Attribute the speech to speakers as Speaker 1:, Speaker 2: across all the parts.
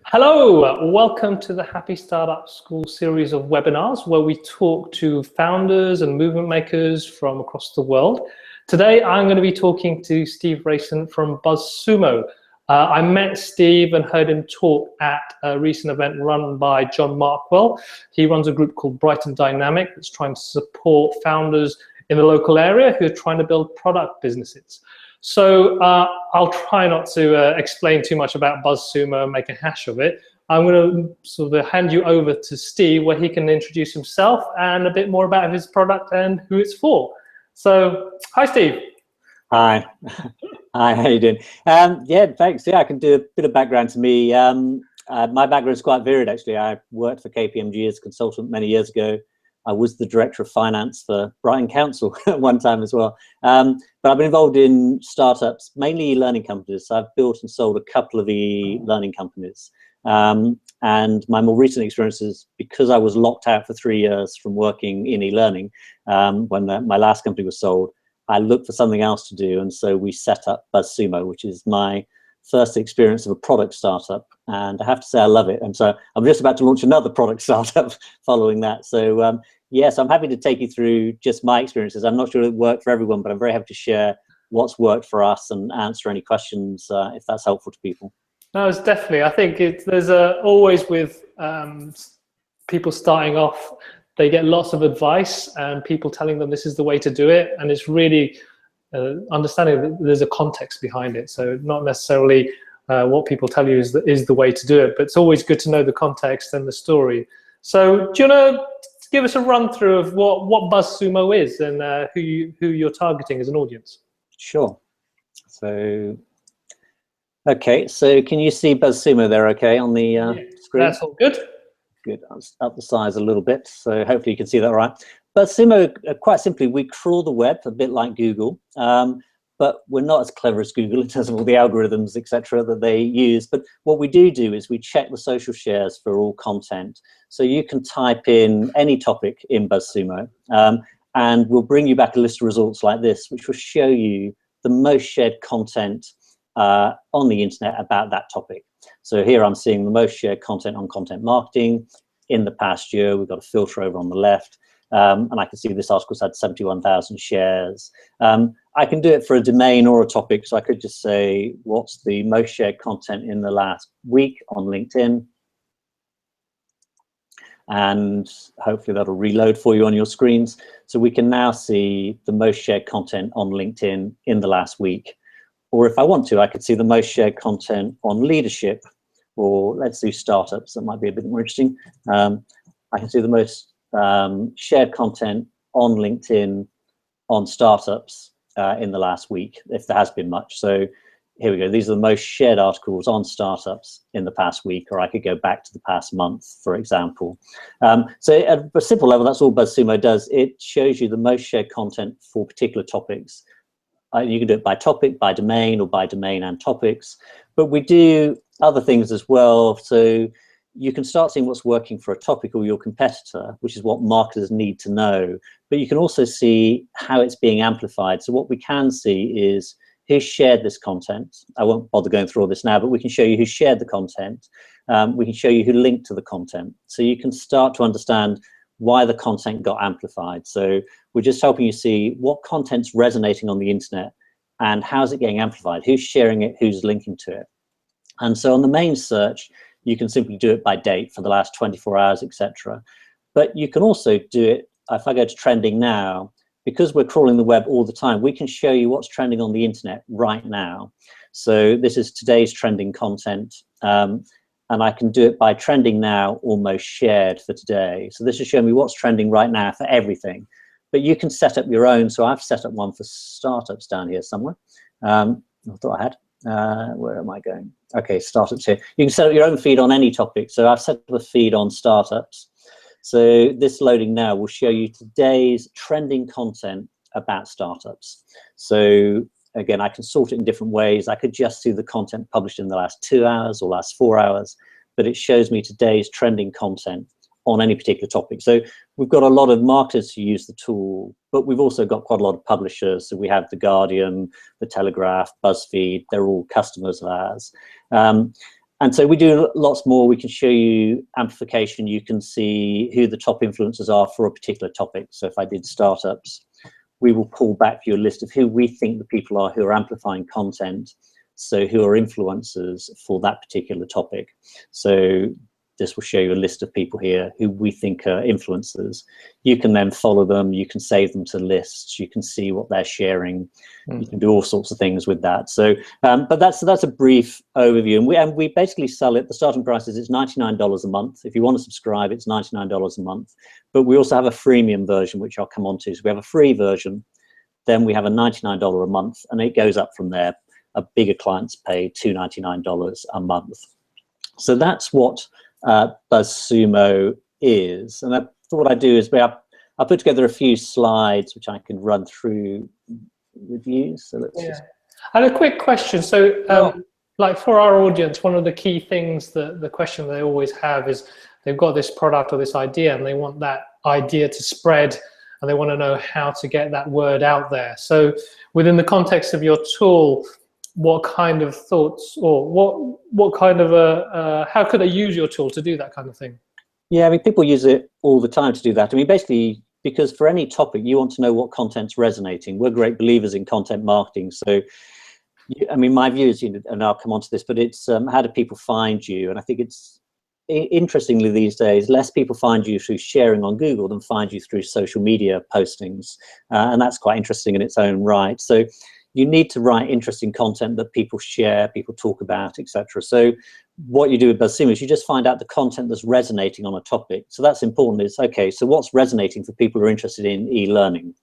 Speaker 1: Hello, welcome to the Happy Startup School series of webinars where we talk to founders and movement makers from across the world. Today, I'm going to be talking to Steve Rayson from BuzzSumo. I met Steve and heard him talk at a recent event run by John Markwell. He runs a group called Brighton Dynamic that's trying to support founders in the local area who are trying to build product businesses. So I'll try not to explain too much about BuzzSumo and make a hash of it. I'm going to sort of hand you over to Steve where he can introduce himself and a bit more about his product and who it's for. So, hi Steve.
Speaker 2: Hi. Hi, how you doing? Yeah, thanks. Yeah, I can do a bit of background to me. My background is quite varied, actually. I worked for KPMG as a consultant many years ago. I was the director of finance for Brighton Council at one time as well. But I've been involved in startups, mainly e-learning companies. So I've built and sold a couple of e-learning companies. And my more recent experiences, because I was locked out for 3 years from working in e-learning, when my last company was sold, I looked for something else to do. And so we set up BuzzSumo, which is my first experience of a product startup. And I have to say, I love it. And so I'm just about to launch another product startup following that. So yes, I'm happy to take you through just my experiences. I'm not sure it worked for everyone, but I'm very happy to share what's worked for us and answer any questions if that's helpful to people.
Speaker 1: No, it's definitely. I think there's always with people starting off, they get lots of advice and people telling them this is the way to do it. And it's really understanding that there's a context behind it. So not necessarily what people tell you is the way to do it, but it's always good to know the context and the story. So do you want to give us a run through of what BuzzSumo is and who you're targeting as an audience?
Speaker 2: Sure. So, okay, so can you see BuzzSumo there okay on the screen?
Speaker 1: That's all good.
Speaker 2: Good, I'll up the size a little bit, so hopefully you can see that all right. BuzzSumo, quite simply, we crawl the web a bit like Google, but we're not as clever as Google in terms of all the algorithms, etc., that they use. But what we do is we check the social shares for all content. So you can type in any topic in BuzzSumo, and we'll bring you back a list of results like this, which will show you the most shared content on the internet about that topic. So here I'm seeing the most shared content on content marketing in the past year. We've got a filter over on the left. And I can see this article's had 71,000 shares. I can do it for a domain or a topic, so I could just say, what's the most shared content in the last week on LinkedIn? And hopefully that'll reload for you on your screens. So we can now see the most shared content on LinkedIn in the last week. Or if I want to, I could see the most shared content on leadership, or let's do startups. That might be a bit more interesting. I can see the most shared content on LinkedIn on startups in the last week, if there has been much. So here we go. These are the most shared articles on startups in the past week, or I could go back to the past month, for example. So at a simple level, that's all BuzzSumo does. It shows you the most shared content for particular topics. You can do it by topic, by domain, or by domain and topics. But we do other things as well. So you can start seeing what's working for a topic or your competitor, which is what marketers need to know. But you can also see how it's being amplified. So what we can see is who shared this content. I won't bother going through all this now, but we can show you who shared the content. We can show you who linked to the content. So you can start to understand why the content got amplified. So we're just helping you see what content's resonating on the internet and how's it getting amplified, who's sharing it, who's linking to it. And so on the main search, you can simply do it by date for the last 24 hours, etc. But you can also do it, if I go to trending now, because we're crawling the web all the time, we can show you what's trending on the internet right now. So this is today's trending content. And I can do it by trending now, almost shared for today. So this is showing me what's trending right now for everything. But you can set up your own. So I've set up one for startups down here somewhere. I thought I had. Where am I going? Okay, startups here. You can set up your own feed on any topic. So I've set up a feed on startups. So this loading now will show you today's trending content about startups. So again, I can sort it in different ways. I could just do the content published in the last 2 hours or last 4 hours, but it shows me today's trending content on any particular topic. So we've got a lot of marketers who use the tool, but we've also got quite a lot of publishers. So we have The Guardian, The Telegraph, BuzzFeed, they're all customers of ours. And so we do lots more. We can show you amplification. You can see who the top influencers are for a particular topic. So if I did startups, we will pull back your list of who we think the people are who are amplifying content. So who are influencers for that particular topic. So this will show you a list of people here who we think are influencers. You can then follow them. You can save them to lists. You can see what they're sharing. You can do all sorts of things with that. So, but that's a brief overview. And we basically sell it. The starting price is it's $99 a month. If you want to subscribe, it's $99 a month. But we also have a freemium version, which I'll come on to. So we have a free version. Then we have a $99 a month, and it goes up from there. Bigger clients pay $299 a month. So that's what BuzzSumo is. And I thought what I'd do is I put together a few slides which I can run through with you. So let's just...
Speaker 1: I have a quick question. So like for our audience, one of the key things, the question they always have is they've got this product or this idea and they want that idea to spread and they want to know how to get that word out there. So within the context of your tool, what kind of thoughts or what kind of how could I use your tool to do that kind of thing?
Speaker 2: Yeah, I mean, people use it all the time to do that. I mean, basically, because for any topic, you want to know what content's resonating. We're great believers in content marketing. So, I mean, my view is, and I'll come on to this, but it's how do people find you? And I think it's, interestingly these days, less people find you through sharing on Google than find you through social media postings. And that's quite interesting in its own right. So you need to write interesting content that people share, people talk about, etc. So what you do with BuzzSumo is you just find out the content that's resonating on a topic. So that's important. Is okay, so what's resonating for people who are interested in e-learning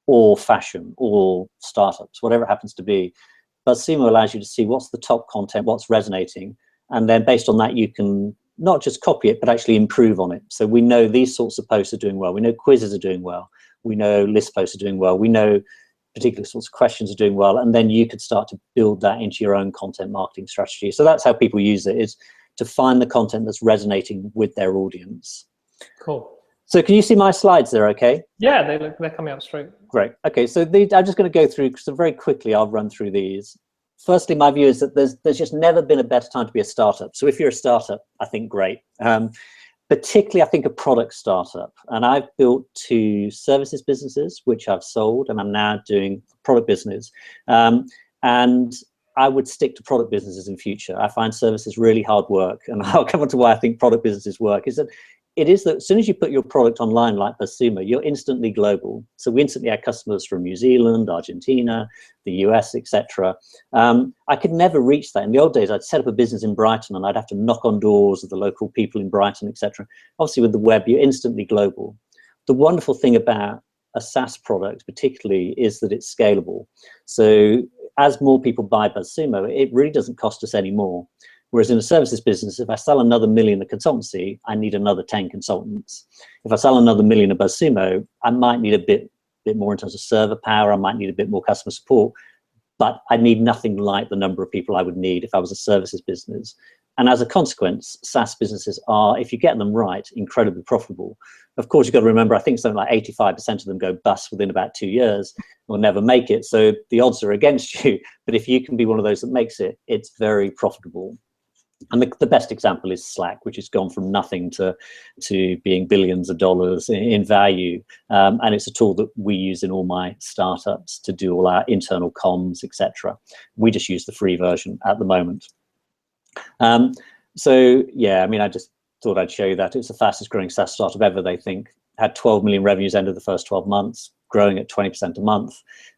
Speaker 2: or fashion or startups, whatever it happens to be. BuzzSumo allows you to see what's the top content, what's resonating, and then based on that you can not just copy it, but actually improve on it. So we know these sorts of posts are doing well. We know quizzes are doing well. We know list posts are doing well. We know particular sorts of questions are doing well, and then you could start to build that into your own content marketing strategy. So that's how people use it, is to find the content that's resonating with their audience.
Speaker 1: Cool.
Speaker 2: So can you see my slides there okay?
Speaker 1: Yeah, they're coming up straight.
Speaker 2: Great. Okay, so I'm just going to go through, so very quickly I'll run through these. Firstly, my view is that there's just never been a better time to be a startup. So if you're a startup, I think great. Particularly, I think a product startup. And I've built 2 services businesses, which I've sold, and I'm now doing product business. And I would stick to product businesses in future. I find services really hard work. And I'll come on to why I think product businesses work, is that it is that as soon as you put your product online like BuzzSumo, you're instantly global. So we instantly had customers from New Zealand, Argentina, the US, etc. I could never reach that. In the old days, I'd set up a business in Brighton and I'd have to knock on doors of the local people in Brighton, etc. Obviously, with the web, you're instantly global. The wonderful thing about a SaaS product, particularly, is that it's scalable. So as more people buy BuzzSumo, it really doesn't cost us any more. Whereas in a services business, if I sell another $1 million of consultancy, I need another 10 consultants. If I sell another $1 million of BuzzSumo, I might need a bit more in terms of server power. I might need a bit more customer support, but I need nothing like the number of people I would need if I was a services business. And as a consequence, SaaS businesses are, if you get them right, incredibly profitable. Of course, you've got to remember, I think something like 85% of them go bust within about 2 years or never make it. So the odds are against you. But if you can be one of those that makes it, it's very profitable. And the best example is Slack, which has gone from nothing to being billions of dollars in value. And it's a tool that we use in all my startups to do all our internal comms, etc. We just use the free version at the moment. So, yeah, I mean, I just thought I'd show you that. It's the fastest growing SaaS startup ever, they think. Had 12 million revenues end of the first 12 months, growing at 20% a month,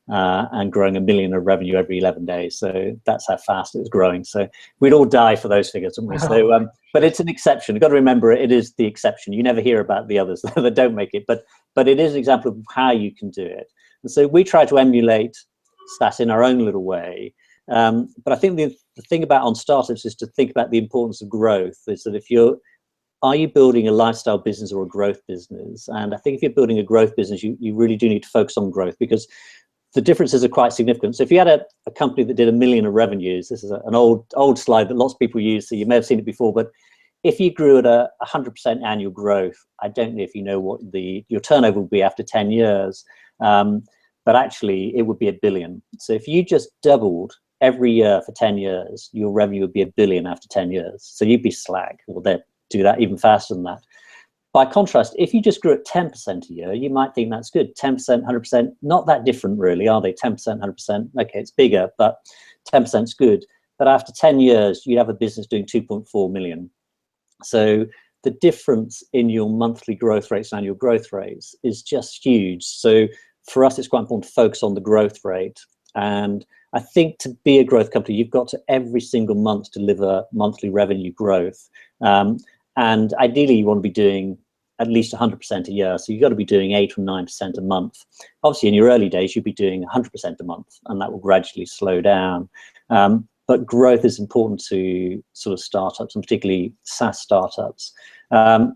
Speaker 2: and growing $1 million of revenue every 11 days. So that's how fast it was growing. So we'd all die for those figures, wouldn't we? So, but it's an exception. You've got to remember, it is the exception. You never hear about the others that don't make it, but it is an example of how you can do it. And so we try to emulate SaaS in our own little way. But I think the thing about on startups is to think about the importance of growth. Is that are you building a lifestyle business or a growth business? And I think if you're building a growth business, you really do need to focus on growth, because the differences are quite significant. So if you had a company that did $1 million of revenues, this is an old slide that lots of people use, so you may have seen it before, but if you grew at 100% annual growth, I don't know if you know what your turnover would be after 10 years, but actually it would be $1 billion. So if you just doubled every year for 10 years, your revenue would be $1 billion after 10 years. So you'd be slag. Well, they'd do that even faster than that. By contrast, if you just grew at 10% a year, you might think that's good. 10%, 100%, not that different really, are they? 10%, 100%, okay, it's bigger, but 10% is good. But after 10 years, you'd have a business doing 2.4 million. So the difference in your monthly growth rates and annual growth rates is just huge. So for us, it's quite important to focus on the growth rate. And I think to be a growth company, you've got to every single month deliver monthly revenue growth. And ideally, you want to be doing at least 100% a year. So you've got to be doing 8 or 9% a month. Obviously, in your early days, you'd be doing 100% a month, and that will gradually slow down. But growth is important to sort of startups, and particularly SaaS startups. So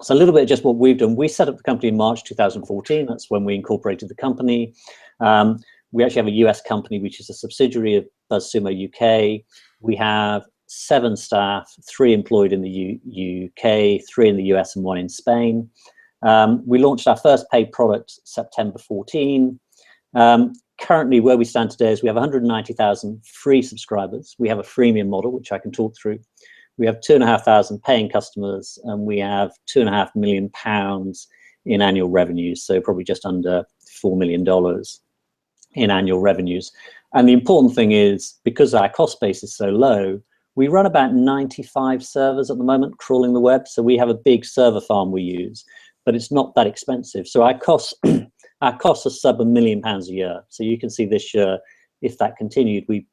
Speaker 2: a little bit just what we've done. We set up the company in March 2014. That's when we incorporated the company. We actually have a US company, which is a subsidiary of BuzzSumo UK. We have 7 staff, 3 employed in the UK, 3 in the US, and 1 in Spain. We launched our first paid product September 14. Currently, where we stand today is we have 190,000 free subscribers. We have a freemium model, which I can talk through. We have 2,500 paying customers, and we have £2.5 million in annual revenues, so probably just under $4 million in annual revenues. And the important thing is, because our cost base is so low, we run about 95 servers at the moment crawling the web. So we have a big server farm we use, but it's not that expensive. So our costs are sub £1 million a year. So you can see this year, if that continued, we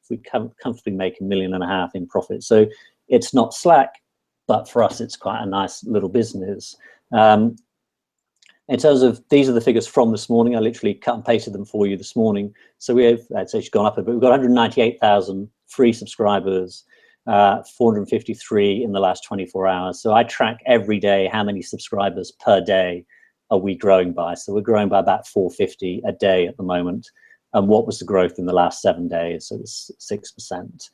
Speaker 2: comfortably make $1.5 million in profit. So it's not slack, but for us, it's quite a nice little business. In terms of, these are the figures from this morning. I literally cut and pasted them for you this morning. So we have, it's actually gone up a bit. We've got 198,000 free subscribers, 453 in the last 24 hours. So I track every day how many subscribers per day are we growing by. So we're growing by about 450 a day at the moment. And what was the growth in the last 7 days? So it's 6%.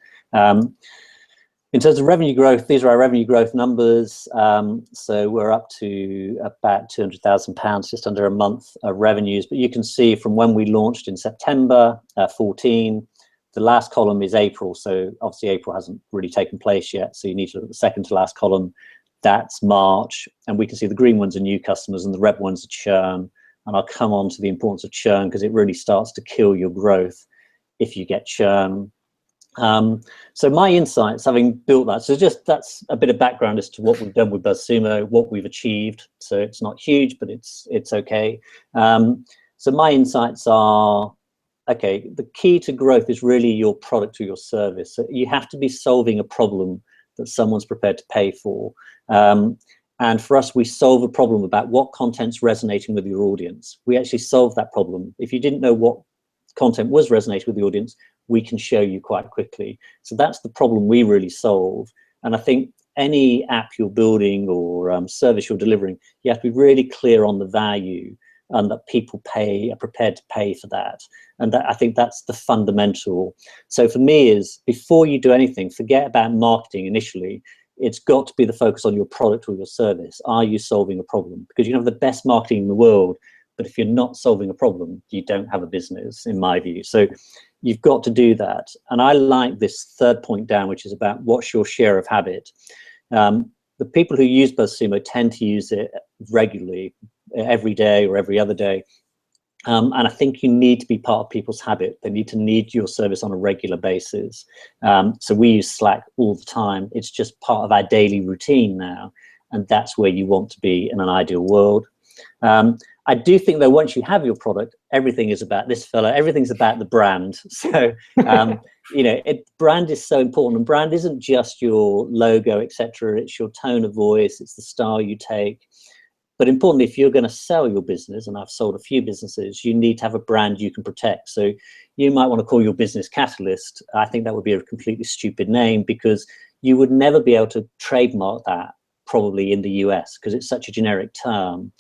Speaker 2: In terms of revenue growth, these are our revenue growth numbers. So we're up to about £200,000, just under a month of revenues. But you can see from when we launched in September 14, the last column is April. So obviously April hasn't really taken place yet. So you need to look at the second to last column. That's March. And we can see the green ones are new customers and the red ones are churn. And I'll come on to the importance of churn because it really starts to kill your growth if you get churn. So my insights, having built that, so just that's a bit of background as to what we've done with BuzzSumo, what we've achieved. So it's not huge, but it's okay. So my insights are, okay, the key to growth is really your product or your service. So you have to be solving a problem that someone's prepared to pay for. And for us, we solve a problem about what content's resonating with your audience. We actually solve that problem. If you didn't know what content was resonating with the audience, we can show you quite quickly. So that's the problem we really solve. And I think any app you're building or service you're delivering, you have to be really clear on the value and that people are prepared to pay for that. And that, I think that's the fundamental. So for me is, before you do anything, forget about marketing initially. It's got to be the focus on your product or your service. Are you solving a problem? Because you can have the best marketing in the world, but if you're not solving a problem, you don't have a business, in my view. So you've got to do that. And I like this third point down, which is about what's your share of habit. The people who use BuzzSumo tend to use it regularly, every day or every other day. And I think you need to be part of people's habit. They need your service on a regular basis. So we use Slack all the time. It's just part of our daily routine now. And that's where you want to be in an ideal world. I do think, though, once you have your product, everything is about this fella. Everything's about the brand. So, you know, brand is so important. And brand isn't just your logo, etc. It's your tone of voice. It's the style you take. But importantly, if you're going to sell your business, and I've sold a few businesses, you need to have a brand you can protect. So you might want to call your business Catalyst. I think that would be a completely stupid name, because you would never be able to trademark that probably in the US, because it's such a generic term.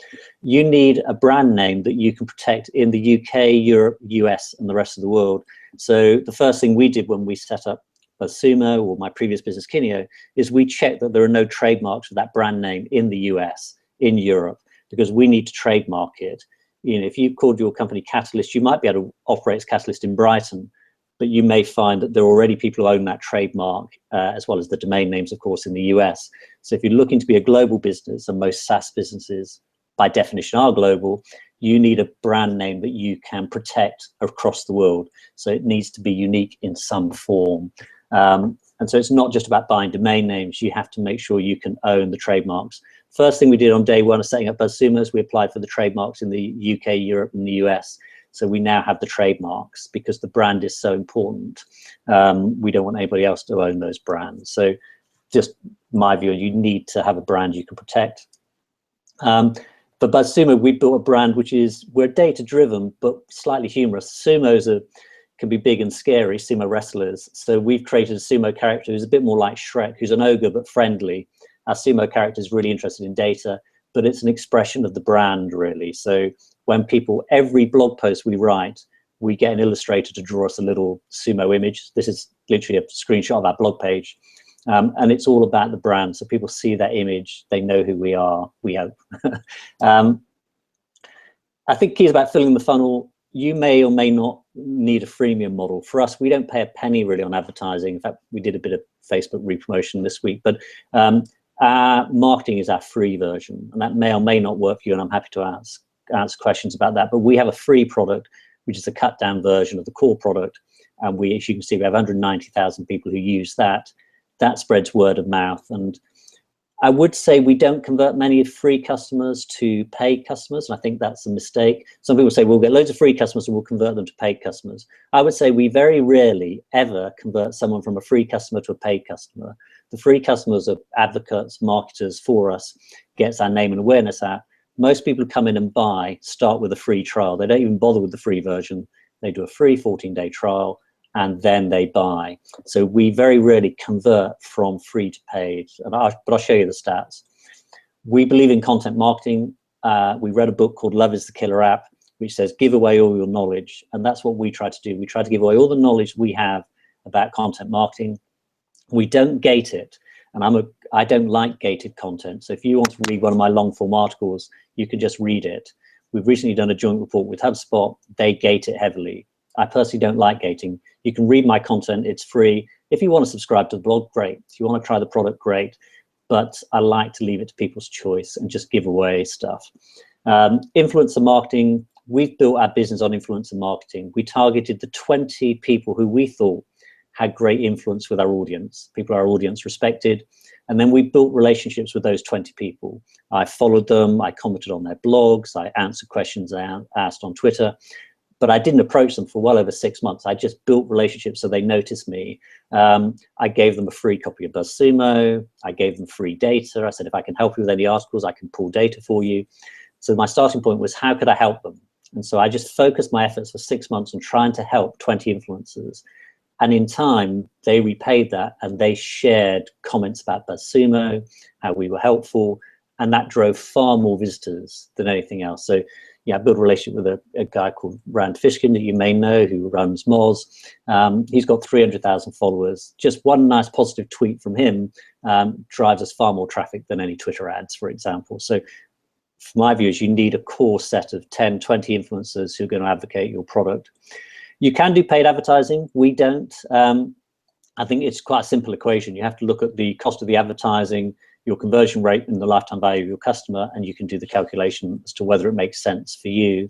Speaker 2: You need a brand name that you can protect in the UK, Europe, US, and the rest of the world. So the first thing we did when we set up BuzzSumo, or my previous business Kineo, is we checked that there are no trademarks for that brand name in the US, in Europe, because we need to trademark it. You know, if you called your company Catalyst, you might be able to operate as Catalyst in Brighton, but you may find that there are already people who own that trademark, as well as the domain names, of course, in the US. So if you're looking to be a global business, and most SaaS businesses by definition are global, you need a brand name that you can protect across the world. So it needs to be unique in some form. And so it's not just about buying domain names. You have to make sure you can own the trademarks. First thing we did on day one of setting up BuzzSumo is we applied for the trademarks in the UK, Europe, and the US. So we now have the trademarks because the brand is so important. We don't want anybody else to own those brands. So just my view, you need to have a brand you can protect. For BuzzSumo, we built a brand which is, we're data driven, but slightly humorous. Sumos can be big and scary, sumo wrestlers. So we've created a sumo character who's a bit more like Shrek, who's an ogre but friendly. Our sumo character is really interested in data, but it's an expression of the brand, really. So when people, every blog post we write, we get an illustrator to draw us a little sumo image. This is literally a screenshot of our blog page. And it's all about the brand. So people see that image, they know who we are, we hope. I think key is about filling the funnel. You may or may not need a freemium model. For us, we don't pay a penny really on advertising. In fact, we did a bit of Facebook repromotion this week, but our marketing is our free version, and that may or may not work for you, and I'm happy to answer questions about that. But we have a free product, which is a cut down version of the core product. And we, as you can see, we have 190,000 people who use that. That spreads word of mouth. And I would say we don't convert many free customers to paid customers, and I think that's a mistake. Some people say we'll get loads of free customers and we'll convert them to paid customers. I would say we very rarely ever convert someone from a free customer to a paid customer. The free customers are advocates, marketers for us, gets our name and awareness out. Most people who come in and buy start with a free trial. They don't even bother with the free version. They do a free 14-day trial and then they buy. So we very rarely convert from free to paid, but I'll show you the stats. We believe in content marketing. We read a book called Love is the Killer App, which says give away all your knowledge. And that's what we try to do. We try to give away all the knowledge we have about content marketing. We don't gate it. And I don't like gated content. So if you want to read one of my long form articles, you can just read it. We've recently done a joint report with HubSpot. They gate it heavily. I personally don't like gating. You can read my content, it's free. If you want to subscribe to the blog, great. If you want to try the product, great. But I like to leave it to people's choice and just give away stuff. Influencer marketing, we've built our business on influencer marketing. We targeted the 20 people who we thought had great influence with our audience, people our audience respected. And then we built relationships with those 20 people. I followed them, I commented on their blogs, I answered questions I asked on Twitter. But I didn't approach them for well over 6 months. I just built relationships so they noticed me. I gave them a free copy of BuzzSumo. I gave them free data. I said, if I can help you with any articles, I can pull data for you. So my starting point was, how could I help them? And so I just focused my efforts for 6 months on trying to help 20 influencers. And in time, they repaid that and they shared comments about BuzzSumo, how we were helpful. And that drove far more visitors than anything else. So yeah, I built a relationship with a guy called Rand Fishkin that you may know, who runs Moz. He's got 300,000 followers. Just one nice positive tweet from him drives us far more traffic than any Twitter ads, for example. So from my view, is you need a core set of 10, 20 influencers who are going to advocate your product. You can do paid advertising. We don't. I think it's quite a simple equation. You have to look at the cost of the advertising, your conversion rate and the lifetime value of your customer, and you can do the calculation as to whether it makes sense for you.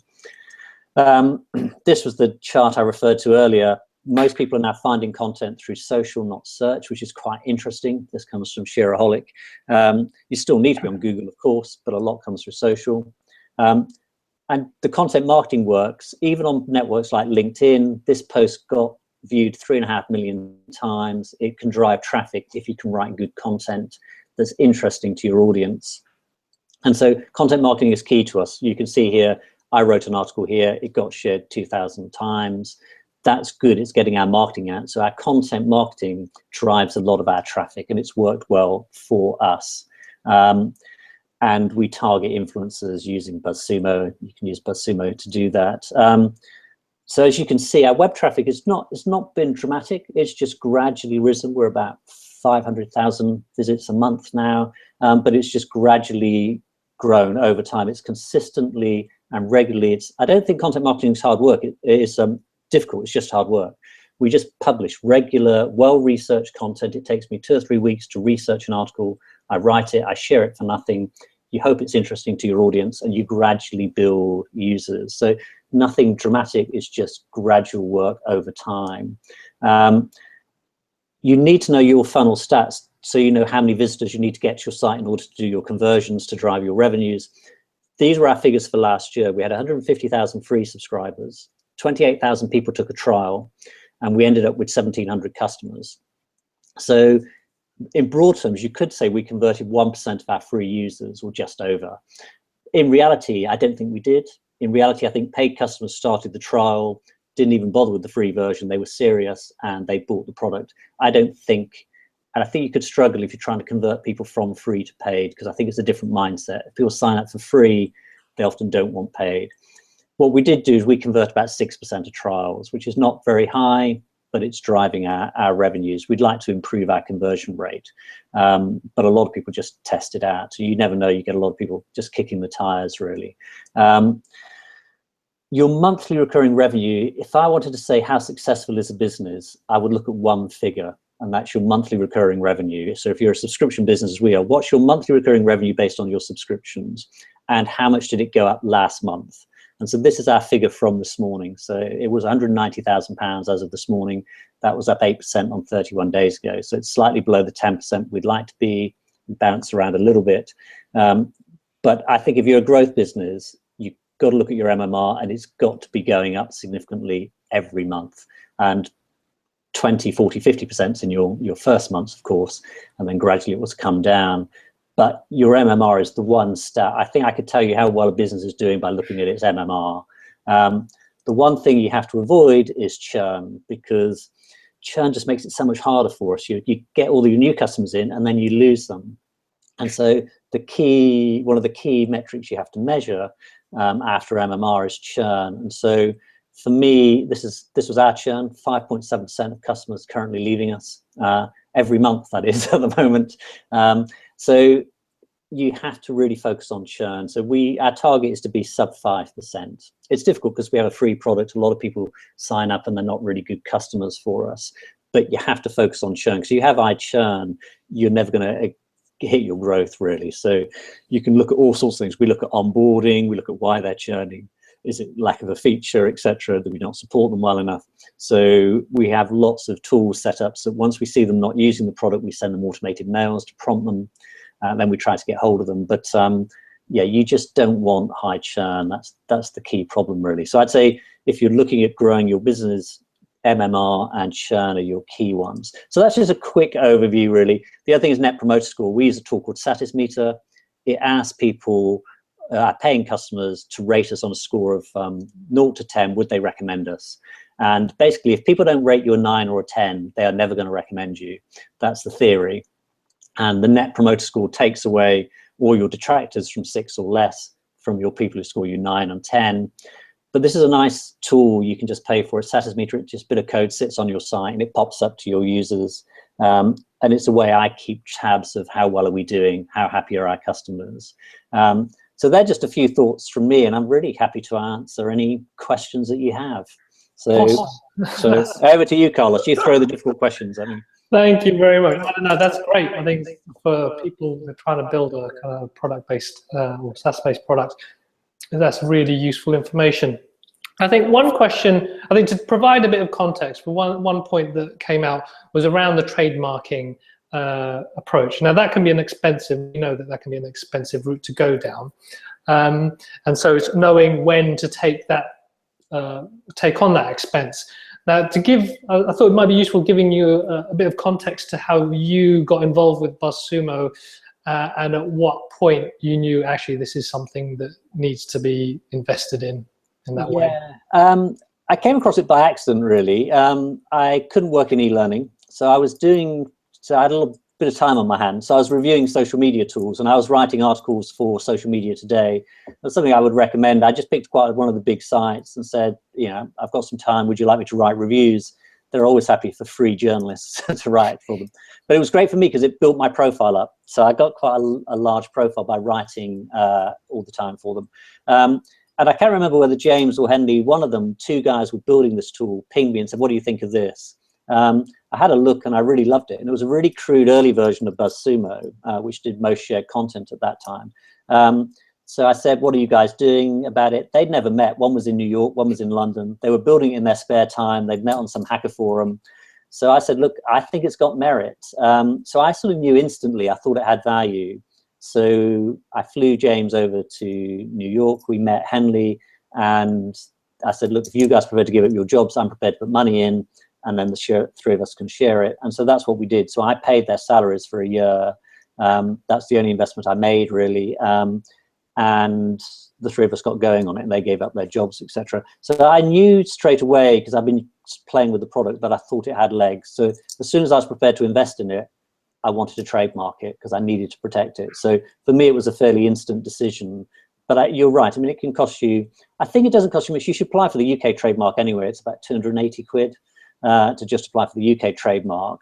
Speaker 2: This was the chart I referred to earlier. Most people are now finding content through social, not search, which is quite interesting. This comes from Shareaholic. You still need to be on Google, of course, but a lot comes through social. And the content marketing works, even on networks like LinkedIn. This post got viewed 3.5 million times. It can drive traffic if you can write good content that's interesting to your audience. And so content marketing is key to us. You can see here, I wrote an article here, it got shared 2,000 times. That's good, it's getting our marketing out. So our content marketing drives a lot of our traffic and it's worked well for us. And we target influencers using BuzzSumo. You can use BuzzSumo to do that. So as you can see, our web traffic it's not been dramatic, it's just gradually risen. We're about 500,000 visits a month now, but it's just gradually grown over time. It's consistently and regularly. I don't think content marketing is hard work. It is difficult. It's just hard work. We just publish regular, well-researched content. It takes me 2 or 3 weeks to research an article. I write it, I share it for nothing. You hope it's interesting to your audience, and you gradually build users. So nothing dramatic, it's just gradual work over time. You need to know your funnel stats, so you know how many visitors you need to get to your site in order to do your conversions, to drive your revenues. These were our figures for last year. We had 150,000 free subscribers, 28,000 people took a trial, and we ended up with 1,700 customers. So in broad terms, you could say we converted 1% of our free users, or just over. In reality, I don't think we did. In reality, I think paid customers started the trial, didn't even bother with the free version. They were serious and they bought the product. I don't think, and I think you could struggle if you're trying to convert people from free to paid, because I think it's a different mindset. If people sign up for free, they often don't want paid. What we did do is we convert about 6% of trials, which is not very high, but it's driving our revenues. We'd like to improve our conversion rate, but a lot of people just test it out. So you never know, you get a lot of people just kicking the tires, really. Your monthly recurring revenue, if I wanted to say how successful is a business, I would look at one figure, and that's your monthly recurring revenue. So if you're a subscription business as we are, what's your monthly recurring revenue based on your subscriptions, and how much did it go up last month? And so this is our figure from this morning. So it was £190,000 as of this morning. That was up 8% on 31 days ago. So it's slightly below the 10% we'd like to be, bounce around a little bit. But I think if you're a growth business, you've got to look at your MMR, and it's got to be going up significantly every month. And 20, 40, 50% in your first months, of course, and then gradually it will come down. But your MMR is the one stat. I think I could tell you how well a business is doing by looking at its MMR. The one thing you have to avoid is churn, because churn just makes it so much harder for us. You get all your new customers in, and then you lose them. And so one of the key metrics you have to measure after MMR is churn. And so for me, this was our churn. 5.7% of customers currently leaving us every month, that is, at the moment. So you have to really focus on churn. So our target is to be sub 5%. It's difficult because we have a free product. A lot of people sign up and they're not really good customers for us. But you have to focus on churn, because you have high churn, you're never going to hit your growth, really. So you can look at all sorts of things. We look at onboarding, we look at why they're churning. Is it lack of a feature, etc.? Do we not support them well enough? So we have lots of tools set up, so once we see them not using the product, we send them automated mails to prompt them, and then we try to get hold of them. But yeah, you just don't want high churn. That's the key problem, really. So I'd say if you're looking at growing your business, MMR and churn are your key ones. So that's just a quick overview, really. The other thing is Net Promoter Score. We use a tool called Satismeter. It asks people, our paying customers, to rate us on a score of 0 to 10, would they recommend us? And basically, if people don't rate you a 9 or a 10, they are never going to recommend you. That's the theory. And the Net Promoter Score takes away all your detractors from 6 or less from your people who score you 9 and 10. But this is a nice tool you can just pay for. It's Satismeter. It's just a bit of code sits on your site and it pops up to your users. And it's a way I keep tabs of how well are we doing, how happy are our customers. So they're just a few thoughts from me, and I'm really happy to answer any questions that you have. So over to you, Carlos. You throw the difficult questions at me.
Speaker 1: Thank you very much. No, that's great. I think for people who are trying to build a kind of product-based or SaaS-based product, that's really useful information. I think one question, I think to provide a bit of context, for one point that came out was around the trademarking approach. Now that can be an expensive, that can be an expensive route to go down. And so it's knowing when to take on that expense. Now to give, I thought it might be useful giving you a bit of context to how you got involved with BuzzSumo and at what point you knew actually this is something that needs to be invested in that way.
Speaker 2: I came across it by accident, really. I couldn't work in e-learning, so I had a little bit of time on my hands. So I was reviewing social media tools, and I was writing articles for Social Media Today. That's something I would recommend. I just picked quite one of the big sites and said, I've got some time. Would you like me to write reviews? They're always happy for free journalists to write for them. But it was great for me because it built my profile up. So I got quite a large profile by writing all the time for them. And I can't remember whether James or Henley, one of them, two guys were building this tool, pinged me and said, what do you think of this? I had a look and I really loved it. And it was a really crude early version of BuzzSumo, which did most shared content at that time. So I said, what are you guys doing about it? They'd never met. One was in New York, one was in London. They were building it in their spare time. They'd met on some hacker forum. So I said, look, I think it's got merit. So I sort of knew instantly, I thought it had value. So I flew James over to New York. We met Henley and I said, look, if you guys are prepared to give up your jobs, I'm prepared to put money in, and then the three of us can share it. And so that's what we did. So I paid their salaries for a year. That's the only investment I made, really. And the three of us got going on it and they gave up their jobs, etc. So I knew straight away, because I've been playing with the product, that I thought it had legs. So as soon as I was prepared to invest in it, I wanted to trademark it because I needed to protect it. So for me, it was a fairly instant decision. But you're right. I mean, it can cost you, I think it doesn't cost you much. You should apply for the UK trademark anyway. It's about 280 quid to just apply for the UK trademark.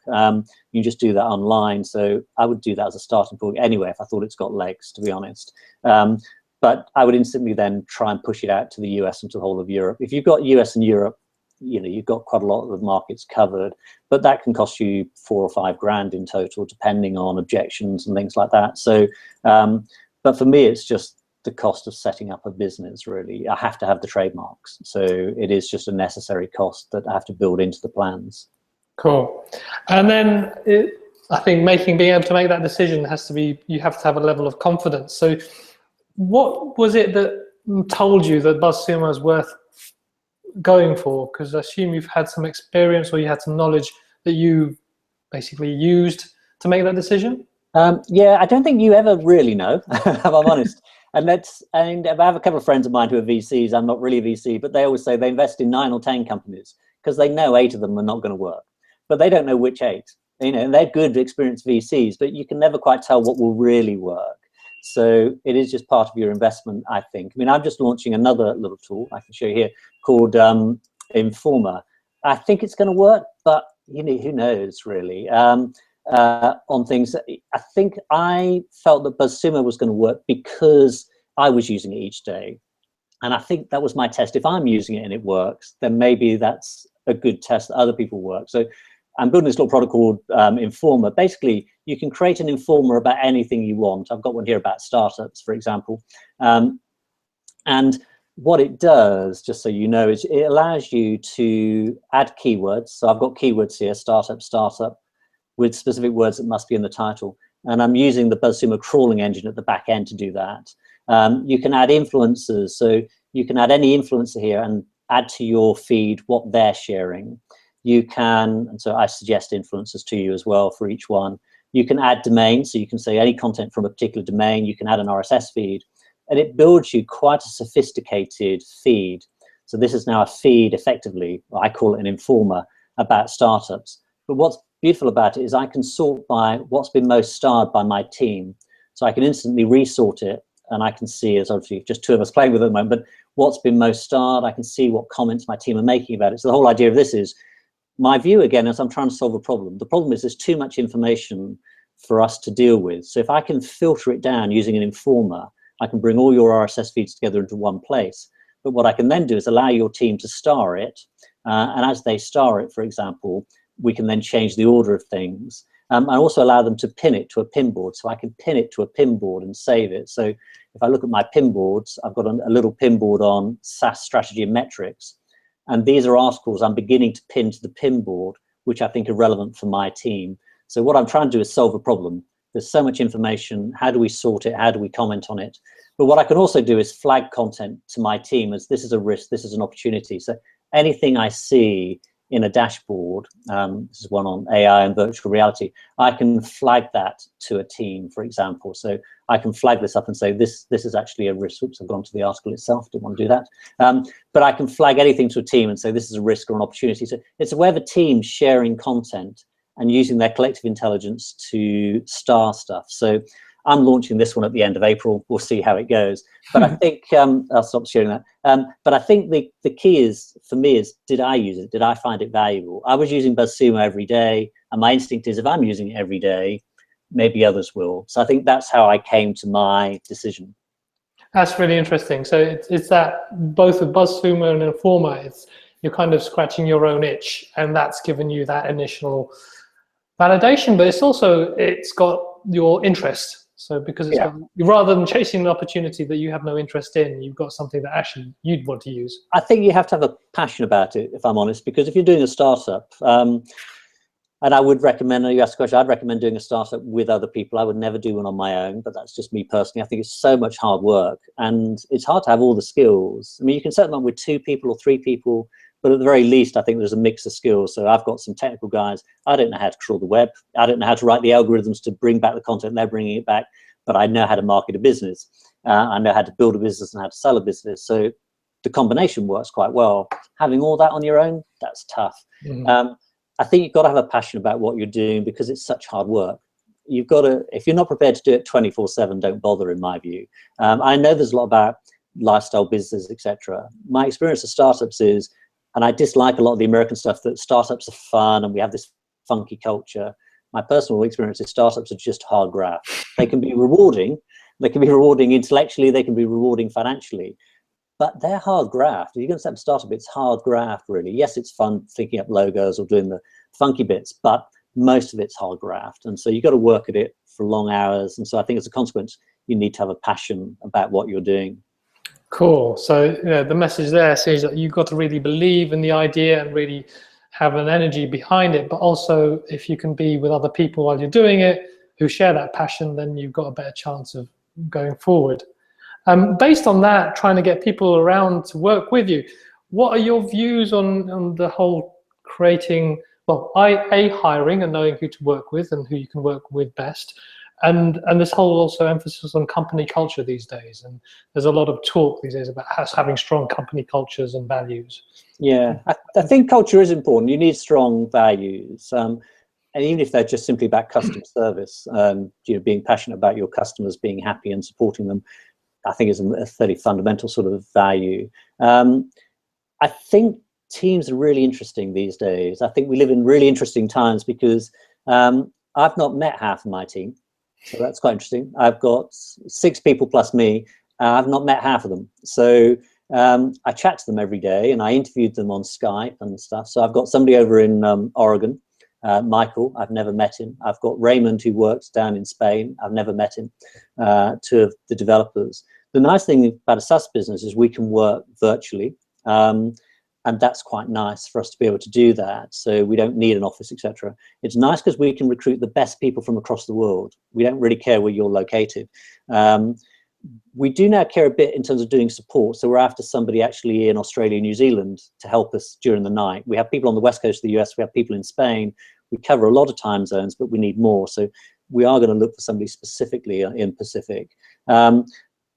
Speaker 2: You just do that online. So I would do that as a starting point anyway, if I thought it's got legs, to be honest. But I would instantly then try and push it out to the US and to the whole of Europe. If you've got US and Europe, you know, you've got quite a lot of the markets covered, but that can cost you 4 or 5 grand in total, depending on objections and things like that. So, but for me, it's just the cost of setting up a business, really. I have to have the trademarks. So it is just a necessary cost that I have to build into the plans.
Speaker 1: Cool. And then I think being able to make that decision has to be, you have to have a level of confidence. So what was it that told you that BuzzSumo is worth going for? Because I assume you've had some experience or you had some knowledge that you basically used to make that decision.
Speaker 2: Yeah, I don't think you ever really know, if I'm honest. And I have a couple of friends of mine who are VCs. I'm not really a VC, but they always say they invest in 9 or 10 companies because they know 8 of them are not going to work, but they don't know which 8. You know, and they're good, experienced VCs, but you can never quite tell what will really work. So it is just part of your investment, I think. I mean, I'm just launching another little tool I can show you here called Informer. I think it's going to work, but you know, who knows, really. On things, I think I felt that BuzzSumo was going to work because I was using it each day. And I think that was my test. If I'm using it and it works, then maybe that's a good test that other people work. So I'm building this little product called Informer. Basically, you can create an Informer about anything you want. I've got one here about startups, for example. And what it does, just so you know, is it allows you to add keywords. So I've got keywords here, startup, with specific words that must be in the title. And I'm using the BuzzSumo crawling engine at the back end to do that. You can add influencers. So you can add any influencer here and add to your feed what they're sharing. You can, and so I suggest influencers to you as well for each one. You can add domains, so you can say any content from a particular domain. You can add an RSS feed, and it builds you quite a sophisticated feed. So this is now a feed, effectively, I call it an Informer, about startups. But what's beautiful about it is I can sort by what's been most starred by my team. So I can instantly resort it, and I can see, as obviously just 2 of us playing with it at the moment, but what's been most starred. I can see what comments my team are making about it. So the whole idea of this is, my view again is I'm trying to solve a problem. The problem is there's too much information for us to deal with. So if I can filter it down using an Informer, I can bring all your RSS feeds together into one place. But what I can then do is allow your team to star it. And as they star it, for example, we can then change the order of things. I also allow them to pin it to a pin board. So I can pin it to a pin board and save it. So if I look at my pin boards, I've got a little pin board on SaaS strategy and metrics. And these are articles I'm beginning to pin to the pin board, which I think are relevant for my team. So what I'm trying to do is solve a problem. There's so much information. How do we sort it? How do we comment on it? But what I can also do is flag content to my team as this is a risk, this is an opportunity. So anything I see in a dashboard, this is one on AI and virtual reality, I can flag that to a team, for example. So I can flag this up and say, this is actually a risk. Oops, I've gone to the article itself, didn't want to do that. But I can flag anything to a team and say, this is a risk or an opportunity. So it's a way of a team sharing content and using their collective intelligence to star stuff. So I'm launching this one at the end of April. We'll see how it goes. But I think, I'll stop sharing that. But I think the key is, for me, is did I use it? Did I find it valuable? I was using BuzzSumo every day. And my instinct is if I'm using it every day, maybe others will. So I think that's how I came to my decision.
Speaker 1: That's really interesting. So it's that both with BuzzSumo and Informa, you're kind of scratching your own itch, and that's given you that initial validation. But it's got your interest. So because it's
Speaker 2: Yeah.
Speaker 1: got, rather than chasing an opportunity that you have no interest in, you've got something that actually you'd want to use.
Speaker 2: I think you have to have a passion about it, if I'm honest, because if you're doing a startup, and I would recommend, you asked a question, I'd recommend doing a startup with other people. I would never do one on my own, but that's just me personally. I think it's so much hard work, and it's hard to have all the skills. I mean, you can set them up with 2 people or 3 people, but at the very least, I think there's a mix of skills. So I've got some technical guys. I don't know how to crawl the web. I don't know how to write the algorithms to bring back the content. They're bringing it back, but I know how to market a business. I know how to build a business and how to sell a business. So the combination works quite well. Having all that on your own, that's tough. I think you've got to have a passion about what you're doing because it's such hard work. You've got to, if you're not prepared to do it 24/7, don't bother, in my view. I know there's a lot about lifestyle business, etc. My experience of startups is, and I dislike a lot of the American stuff, that startups are fun and we have this funky culture. My personal experience is startups are just hard graft. They can be rewarding. They can be rewarding intellectually. They can be rewarding financially. But they're hard graft. If you're going to set up a startup, it's hard graft, really. Yes, it's fun thinking up logos or doing the funky bits, but most of it's hard graft. And so you've got to work at it for long hours. And so I think as a consequence, you need to have a passion about what you're doing.
Speaker 1: Cool. So the message there says that you've got to really believe in the idea and really have an energy behind it. But also, if you can be with other people while you're doing it who share that passion, then you've got a better chance of going forward. Based on that, trying to get people around to work with you, what are your views on the whole creating, well, hiring and knowing who to work with and who you can work with best, and this whole also emphasis on company culture these days? And there's a lot of talk these days about us having strong company cultures and values.
Speaker 2: Yeah, I think culture is important. You need strong values. And even if they're just simply about customer service, being passionate about your customers, being happy and supporting them, I think is a fairly fundamental sort of value. I think teams are really interesting these days. I think we live in really interesting times because I've not met half of my team. So that's quite interesting. I've got 6 people plus me. I've not met half of them. So I chat to them every day and I interviewed them on Skype and stuff. So I've got somebody over in Oregon, Michael, I've never met him. I've got Raymond, who works down in Spain. I've never met him. 2 of the developers. The nice thing about a SaaS business is we can work virtually. And that's quite nice for us to be able to do that. So we don't need an office, etc. It's nice because we can recruit the best people from across the world. We don't really care where you're located. We do now care a bit in terms of doing support. So we're after somebody actually in Australia, New Zealand to help us during the night. We have people on the west coast of the US. We have people in Spain. We cover a lot of time zones, but we need more. So we are going to look for somebody specifically in Pacific.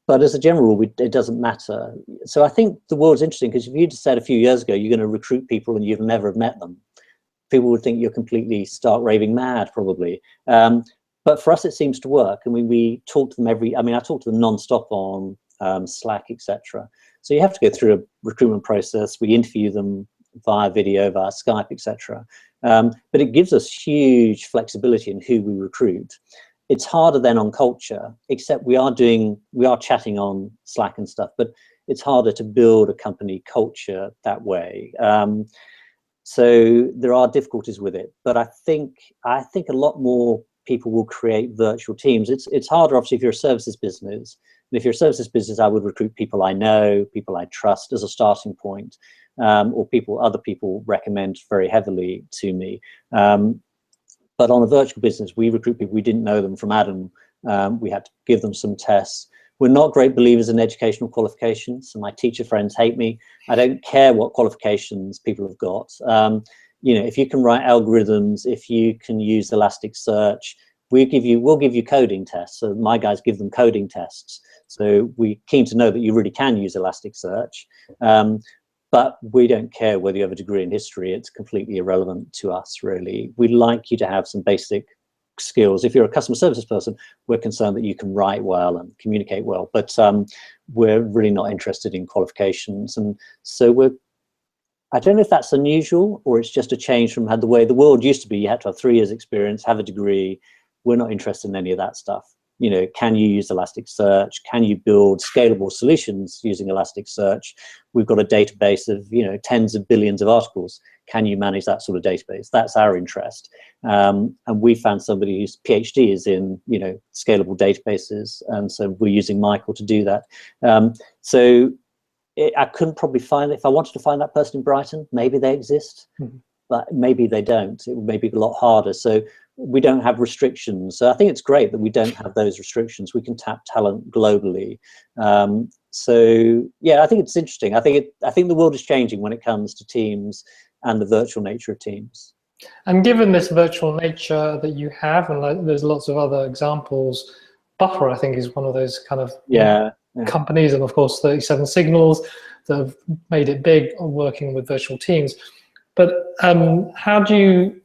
Speaker 2: But as a general rule, it doesn't matter. So I think the world's interesting because if you'd said a few years ago you're going to recruit people and you've never met them, people would think you're completely stark raving mad, probably. But for us, it seems to work. And we talk to them I talk to them non-stop on Slack, etc. So you have to go through a recruitment process. We interview them via video, via Skype, etc. But it gives us huge flexibility in who we recruit. It's harder then on culture, except we are chatting on Slack and stuff, but it's harder to build a company culture that way. So there are difficulties with it, but I think a lot more people will create virtual teams. It's harder, obviously, if you're a services business. And if you're a services business, I would recruit people I know, people I trust as a starting point, or other people recommend very heavily to me. But on a virtual business, we recruit people we didn't know them from Adam. We had to give them some tests. We're not great believers in educational qualifications. So my teacher friends hate me. I don't care what qualifications people have got. If you can write algorithms, if you can use Elasticsearch, we'll give you coding tests. So my guys give them coding tests. So we're keen to know that you really can use Elasticsearch. But we don't care whether you have a degree in history. It's completely irrelevant to us, really. We'd like you to have some basic skills. If you're a customer services person, we're concerned that you can write well and communicate well. But we're really not interested in qualifications. And so I don't know if that's unusual or it's just a change from the way the world used to be. You had to have 3 years experience, have a degree. We're not interested in any of that stuff. can you use Elasticsearch? Can you build scalable solutions using Elasticsearch? We've got a database of, tens of billions of articles. Can you manage that sort of database? That's our interest. And we found somebody whose PhD is in, scalable databases. And so we're using Michael to do that. I couldn't probably find, if I wanted to find that person in Brighton, maybe they exist, but maybe they don't. It may be a lot harder. So we don't have restrictions. So I think it's great that we don't have those restrictions. We can tap talent globally. So yeah, I think it's interesting. I think the world is changing when it comes to teams and the virtual nature of teams.
Speaker 1: And given this virtual nature that you have, and there's lots of other examples, Buffer, I think, is one of those kind of companies, and of course 37 Signals that have made it big on working with virtual teams. But how do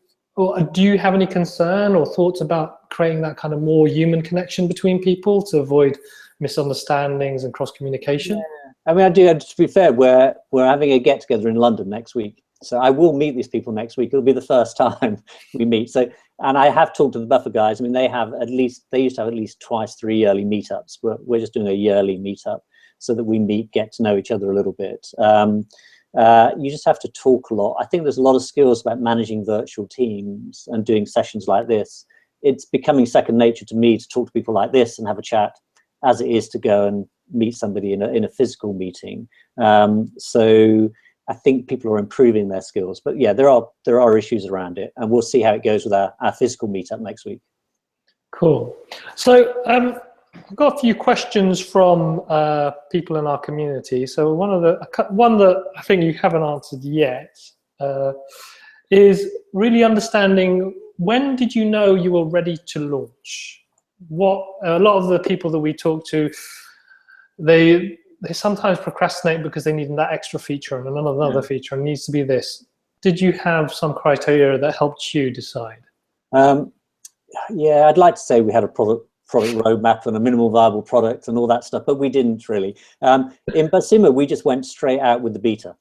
Speaker 1: you have any concern or thoughts about creating that kind of more human connection between people to avoid misunderstandings and cross communication?
Speaker 2: Yeah. I mean, I do. To be fair, we're having a get together in London next week, so I will meet these people next week. It'll be the first time we meet. So, and I have talked to the Buffer guys. I mean, they used to have at least twice, 3 yearly meetups. We're just doing a yearly meetup so that we get to know each other a little bit. You just have to talk a lot. I think there's a lot of skills about managing virtual teams and doing sessions like this. It's becoming second nature to me to talk to people like this and have a chat, as it is to go and meet somebody in a physical meeting. So I think people are improving their skills. But yeah, there are issues around it, and we'll see how it goes with our physical meetup next week.
Speaker 1: Cool. So I've got a few questions from people in our community. So one that I think you haven't answered yet is really understanding, when did you know you were ready to launch? A lot of the people that we talk to, they sometimes procrastinate because they need that extra feature and another feature, and needs to be this. Did you have some criteria that helped you decide?
Speaker 2: Yeah, I'd like to say we had a product roadmap and a minimal viable product and all that stuff, but we didn't really. In BuzzSumo, we just went straight out with the beta.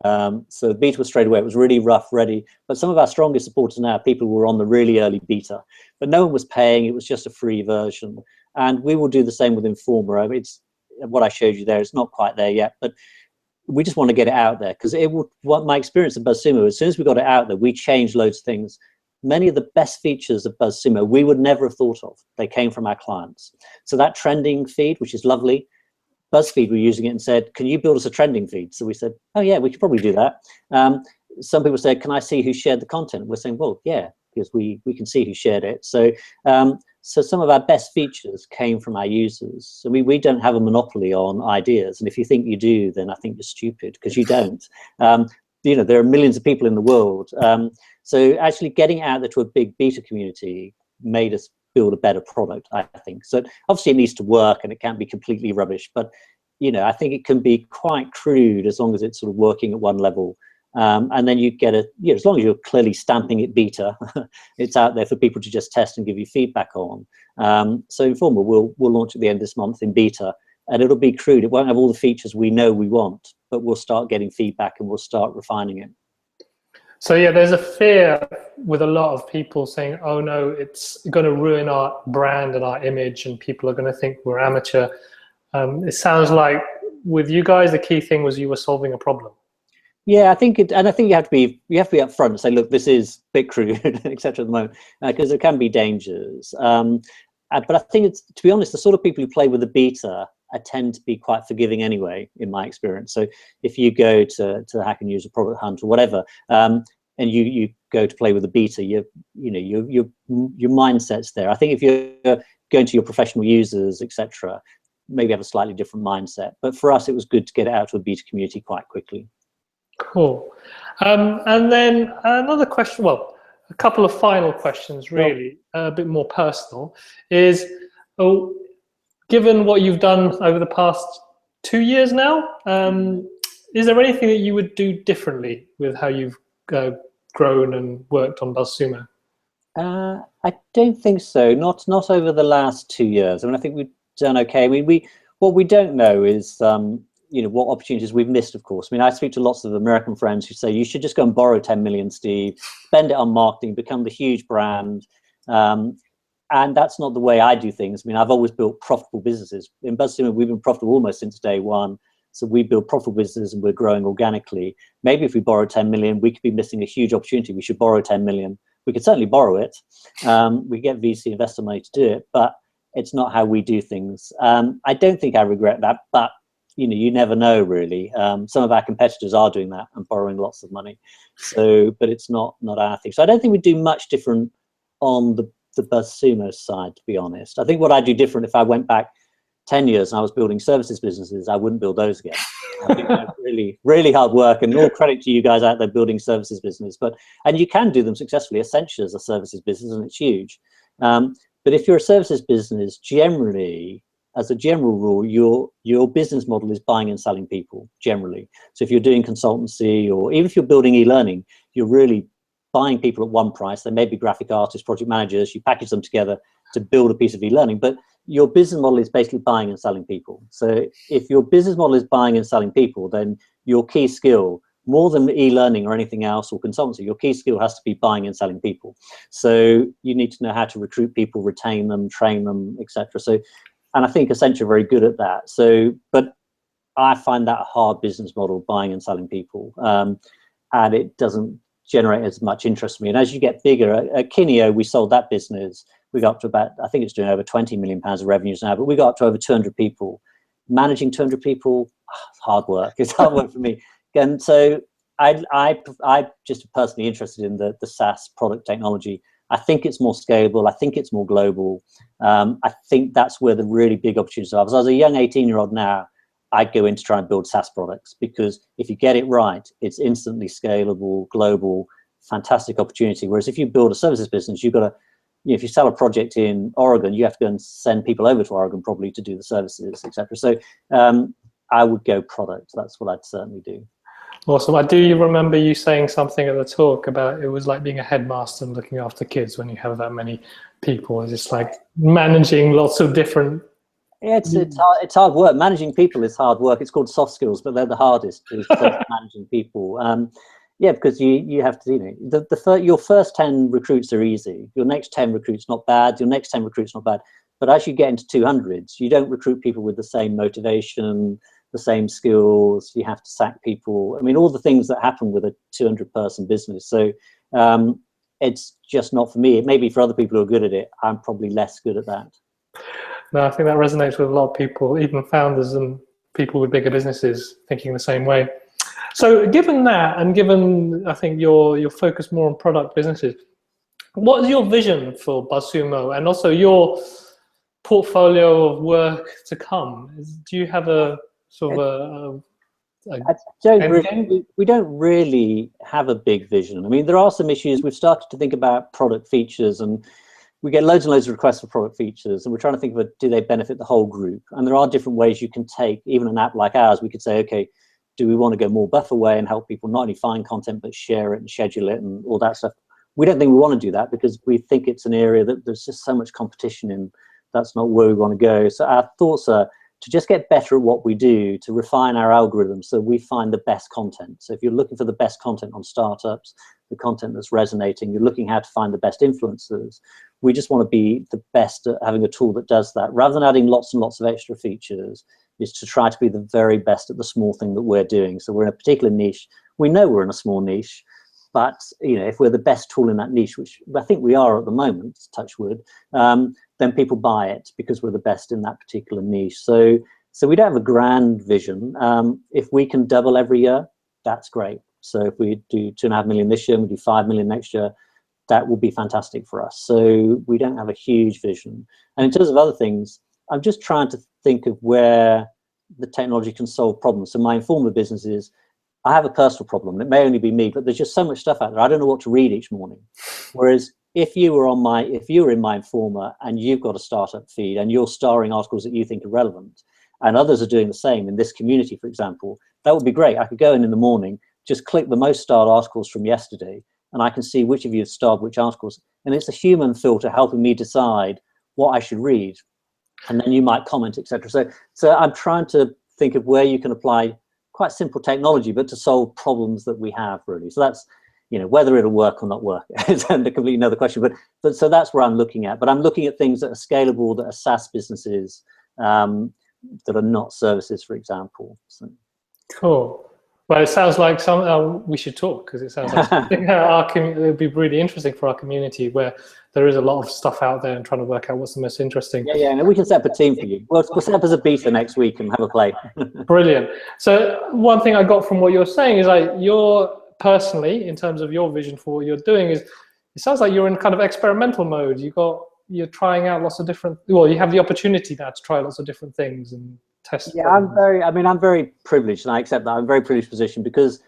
Speaker 2: So the beta was straight away. It was really rough, ready. But some of our strongest supporters now, people who were on the really early beta, but no one was paying. It was just a free version. And we will do the same with Informer. I mean, it's what I showed you there. It's not quite there yet, but we just want to get it out there, because what my experience of BuzzSumo, as soon as we got it out there, we changed loads of things. Many of the best features of BuzzSumo we would never have thought of. They came from our clients. So that trending feed, which is lovely, BuzzFeed were using it and said, can you build us a trending feed? So we said, oh yeah, we could probably do that. Some people said, can I see who shared the content? We're saying, well, yeah, because we can see who shared it. So so some of our best features came from our users. So we don't have a monopoly on ideas. And if you think you do, then I think you're stupid, because you don't. There are millions of people in the world. So actually getting out there to a big beta community made us build a better product, I think. So obviously it needs to work and it can't be completely rubbish, but I think it can be quite crude as long as it's sort of working at one level. And then you get as long as you're clearly stamping it beta, it's out there for people to just test and give you feedback on. So Informer we'll launch at the end of this month in beta, and it'll be crude. It won't have all the features we know we want, but we'll start getting feedback and we'll start refining it.
Speaker 1: So yeah, there's a fear with a lot of people saying, oh no, it's going to ruin our brand and our image, and people are going to think we're amateur. It sounds like with you guys, the key thing was you were solving a problem. I think you have to be upfront and say, look, this is a bit crude, etc. at the moment, because there can be dangers. But I think to be honest, the sort of people who play with the beta, I tend to be quite forgiving anyway, in my experience. So if you go to Hack and Use a Product Hunt or whatever, and you go to play with the beta, your mindset's there. I think if you're going to your professional users, etc., maybe have a slightly different mindset. But for us, it was good to get it out to a beta community quite quickly. Cool. And then another question, well, a couple of final questions, really, a bit more personal, is, given what you've done over the past 2 years now, is there anything that you would do differently with how you've grown and worked on BuzzSumo?
Speaker 2: I don't think so. Not over the last 2 years. I mean, I think we've done okay. I mean, what we don't know is what opportunities we've missed, of course. I mean, I speak to lots of American friends who say you should just go and borrow 10 million, Steve, spend it on marketing, become the huge brand. And that's not the way I do things. I mean, I've always built profitable businesses. In BuzzSumo, we've been profitable almost since day one. So we build profitable businesses and we're growing organically. Maybe if we borrow 10 million, we could be missing a huge opportunity. We should borrow 10 million. We could certainly borrow it. We get VC investor money to do it, but it's not how we do things. I don't think I regret that, but you never know, really. Some of our competitors are doing that and borrowing lots of money. So, but it's not our thing. So I don't think we do much different on the BuzzSumo side, to be honest. I think what I'd do different if I went back 10 years and I was building services businesses, I wouldn't build those again. I think they're really, really hard work, and all credit to you guys out there building services business. And you can do them successfully. Accenture is a services business and it's huge. But if you're a services business, generally, as a general rule, your business model is buying and selling people, generally. So if you're doing consultancy, or even if you're building e-learning, you're really buying people at one price. They may be graphic artists, project managers, you package them together to build a piece of e-learning, but your business model is basically buying and selling people. So if your business model is buying and selling people, then your key skill, more than e-learning or anything else or consultancy, your key skill has to be buying and selling people. So you need to know how to recruit people, retain them, train them, etc. So, and I think Accenture are very good at that. So, but I find that a hard business model, buying and selling people, and it doesn't generate as much interest to me. And as you get bigger, at Kineo, we sold that business. We got up to about, I think it's doing over 20 million pounds of revenues now, but we got up to over 200 people. Managing 200 people, it's hard work. It's hard work for me. And so I just personally interested in the SaaS product technology. I think it's more scalable. I think it's more global. I think that's where the really big opportunities are. As I was a young 18-year-old now, I'd go in to try and build SaaS products, because if you get it right, it's instantly scalable, global, fantastic opportunity. Whereas if you build a services business, you've got to, if you sell a project in Oregon, you have to go and send people over to Oregon probably to do the services, etc. So I would go product. That's what I'd certainly do.
Speaker 1: Awesome. I do remember you saying something at the talk about it was like being a headmaster and looking after kids when you have that many people. It's just like managing lots of different.
Speaker 2: Yeah, it's hard work. Managing people is hard work. It's called soft skills, but they're the hardest. Is managing people. Yeah, because you have to, your first 10 recruits are easy. Your next 10 recruits not bad. Your next 10 recruits not bad. But as you get into 200s, you don't recruit people with the same motivation, the same skills. You have to sack people. I mean, all the things that happen with a 200-person business. So it's just not for me. It may be for other people who are good at it. I'm probably less good at that.
Speaker 1: No, I think that resonates with a lot of people, even founders and people with bigger businesses thinking the same way. So given that, and given, I think, your focus more on product businesses, what is your vision for BuzzSumo and also your portfolio of work to come? Do you have a sort of
Speaker 2: we don't really have a big vision. I mean, there are some issues. We've started to think about product features, and we get loads and loads of requests for product features, and we're trying to think of do they benefit the whole group? And there are different ways you can take, even an app like ours, we could say, okay, do we want to go more buffer way and help people not only find content, but share it and schedule it and all that stuff? We don't think we want to do that, because we think it's an area that there's just so much competition in. That's not where we want to go. So our thoughts are to just get better at what we do, to refine our algorithms so we find the best content. So if you're looking for the best content on startups, the content that's resonating, you're looking how to find the best influencers. We just want to be the best at having a tool that does that. Rather than adding lots and lots of extra features, is to try to be the very best at the small thing that we're doing. So we're in a particular niche. We know we're in a small niche, but if we're the best tool in that niche, which I think we are at the moment, touch wood, then people buy it because we're the best in that particular niche. So we don't have a grand vision. If we can double every year, that's great. So if we do 2.5 million this year and we do 5 million next year, that will be fantastic for us. So we don't have a huge vision. And in terms of other things, I'm just trying to think of where the technology can solve problems. So my Informer business is, I have a personal problem. It may only be me, but there's just so much stuff out there. I don't know what to read each morning. Whereas if you were in my Informer and you've got a startup feed and you're starring articles that you think are relevant, and others are doing the same in this community, for example, that would be great. I could go in the morning, just click the most starred articles from yesterday, and I can see which of you have starred which articles. And it's a human filter helping me decide what I should read. And then you might comment, etc. So I'm trying to think of where you can apply quite simple technology, but to solve problems that we have, really. So whether it'll work or not work is a completely another question. But so that's where I'm looking at. But I'm looking at things that are scalable, that are SaaS businesses, that are not services, for example. So.
Speaker 1: Cool. Well, it sounds like we should talk, because it sounds like something it would be really interesting for our community, where there is a lot of stuff out there and trying to work out what's the most interesting.
Speaker 2: Yeah, and we can set up a team for you. We'll set up as a beta next week and have a play.
Speaker 1: Brilliant. So one thing I got from what you're saying is, like, you're personally, in terms of your vision for what you're doing, is it sounds like you're in kind of experimental mode. You're trying out lots of different, well, you have the opportunity now to try lots of different things and test.
Speaker 2: Yeah, I'm very privileged, and I accept that. I'm in a very privileged position because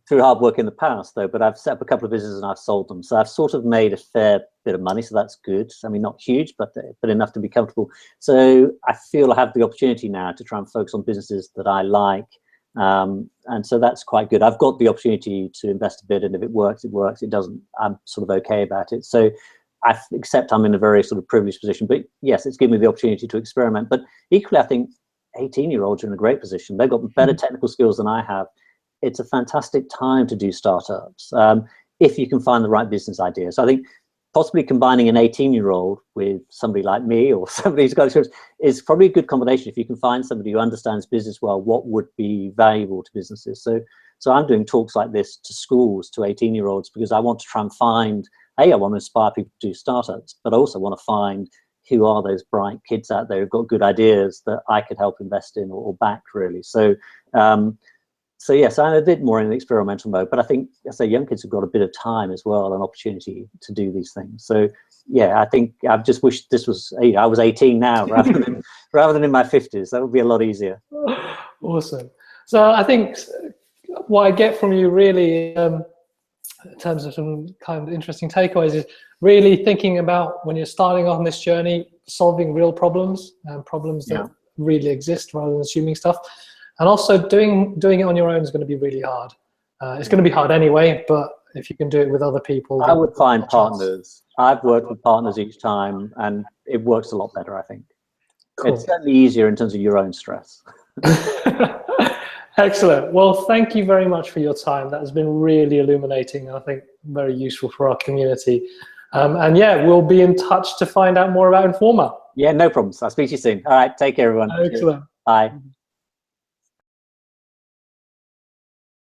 Speaker 2: through hard work in the past, though, but I've set up a couple of businesses and I've sold them. So I've sort of made a fair bit of money, so that's good. I mean, not huge, but enough to be comfortable. So I feel I have the opportunity now to try and focus on businesses that I like. And so that's quite good. I've got the opportunity to invest a bit, and if it works, it works. It doesn't, I'm sort of okay about it. So I accept I'm in a very sort of privileged position. But yes, it's given me the opportunity to experiment. But equally, I think 18-year-olds are in a great position. They've got better technical skills than I have. It's a fantastic time to do startups if you can find the right business idea. So I think possibly combining an 18-year-old with somebody like me or somebody who's got experience is probably a good combination. If you can find somebody who understands business well, what would be valuable to businesses. So I'm doing talks like this to schools, to 18-year-olds, because I want to try and find, I want to inspire people to do startups, but I also want to find who are those bright kids out there who've got good ideas that I could help invest in or back, really. So yes, I'm a bit more in an experimental mode, but I think, as I say, young kids have got a bit of time as well, an opportunity to do these things. So yeah, I think I've just wished this was, I was 18 now rather than in my 50s. That would be a lot easier.
Speaker 1: Awesome. So I think what I get from you really, in terms of some kind of interesting takeaways, is really thinking about, when you're starting on this journey, solving real problems and problems that really exist rather than assuming stuff. And also doing it on your own is going to be really hard. It's going to be hard anyway, but if you can do it with other people.
Speaker 2: I would find partners. I've worked with partners each time, and it works a lot better, I think. Cool. It's certainly easier in terms of your own stress.
Speaker 1: Excellent. Well, thank you very much for your time. That has been really illuminating, and I think very useful for our community. And yeah, we'll be in touch to find out more about Informa.
Speaker 2: Yeah, no problems. I'll speak to you soon. All right, take care, everyone.
Speaker 1: Excellent.
Speaker 2: Bye.